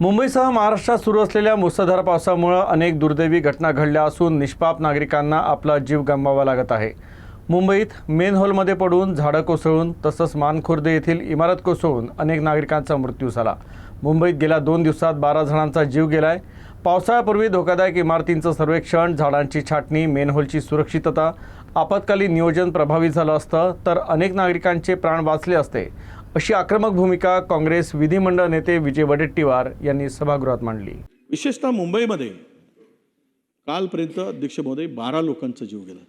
मुंबईसह महाराष्ट्रात सुरू असलेल्या मुसळधार पावसामुळे अनेक दुर्दैवी घटना घडल्या असून निष्पाप नागरिकांना आपला जीव गमवावा लागत आहे। मुंबईत मेन हॉलमध्ये पडून झाडं कोसळून तसंच मानखुर्द येथील इमारत कोसळून अनेक नागरिकांचा मृत्यू झाला। मुंबईत गेल्या 2 दिवसात 12 जणांचा जीव गेलाय। पावसाळ्यापूर्वी धोकादायक इमारतींचं सर्वेक्षण, झाडांची छाटणी, मेन हॉलची सुरक्षितता, आपत्कालीन नियोजन प्रभावी झालं असतं तर अनेक नागरिकांचे प्राण वाचले असते, अशी आक्रमक भूमिका काँग्रेस विधिमंडळ नेते विजय वडेट्टीवार यांनी सभागृहात मांडली। विशेषतः मुंबईमध्ये कालपर्यंत अध्यक्ष महोदय 12 लोकांचा जीव गेला,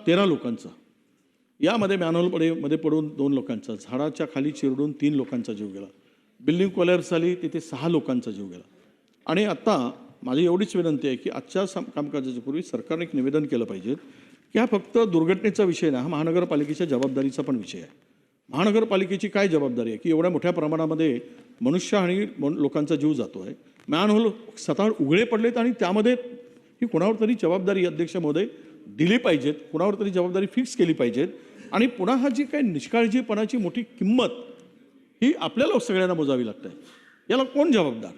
13 लोकांचा, यामध्ये मॅनहोलमध्ये पडून 2 लोकांचा, झाडाच्या खाली चिरडून 3 लोकांचा जीव गेला, बिल्डिंग कोलॅप्स झाली तिथे 6 लोकांचा जीव गेला। आणि आता माझी एवढीच विनंती आहे की आजच्या कामकाजाच्या पूर्वी सरकारने एक निवेदन केलं पाहिजे की हा फक्त दुर्घटनेचा विषय नाही, हा महानगरपालिकेच्या जबाबदारीचा पण विषय आहे। महानगरपालिकेची काय जबाबदारी आहे की एवढ्या मोठ्या प्रमाणामध्ये मनुष्य आणि लोकांचा जीव जातो आहे, मॅनहोल स्वतः उघडे पडलेत आणि त्यामध्ये ही कुणावर तरी जबाबदारी अध्यक्ष महोदय दिली पाहिजेत, कुणावर तरी जबाबदारी फिक्स केली पाहिजेत। आणि पुन्हा हा जी काही निष्काळजीपणाची मोठी किंमत ही आपल्याला सगळ्यांना मोजावी लागते, याला कोण जबाबदार?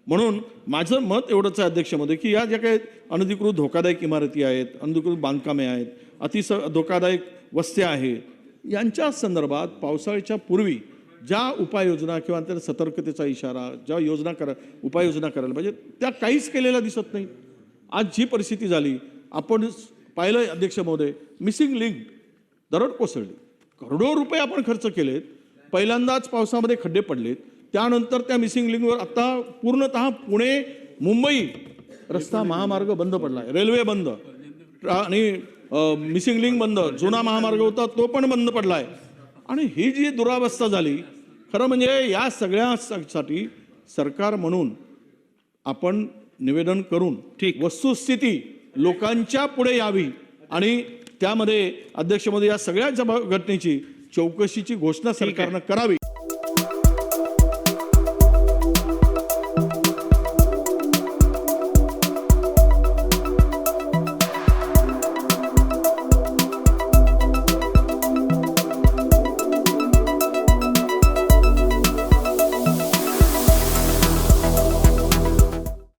म्हणून माझं मत एवढंच आहे अध्यक्ष महोदय की या ज्या काही अनधिकृत धोकादायक इमारती आहेत, अनधिकृत बांधकामे आहेत, धोकादायक वस्त्या आहेत, यांच्या संदर्भात पावसाळ्याच्या पूर्वी ज्या उपाययोजना किंवा त्या सतर्कतेचा इशारा ज्या उपाययोजना करायला पाहिजे त्या काहीच केलेल्या दिसत नाही। आज जी परिस्थिती झाली आपण पाहिलं अध्यक्ष महोदय, मिसिंग लिंक दरड कोसळली, करोडो रुपये आपण खर्च केलेत, पहिल्यांदाच पावसामध्ये खड्डे पडलेत, त्यानंतर त्या मिसिंग लिंकवर आता पूर्णतः पुणे मुंबई रस्ता महामार्ग बंद पडला आहे, रेल्वे बंद आणि मिसिंग लिंक बंद, जुना महामार्ग होता तो पण बंद पडला आहे। आणि ही जी दुरावस्था झाली, खरं म्हणजे या सगळ्यासाठी सरकार म्हणून आपण निवेदन करून वस्तुस्थिती लोकांच्या पुढे यावी आणि त्यामध्ये अध्यक्ष महोदय या सगळ्या घटनेची चौकशीची घोषणा सरकारनं करावी।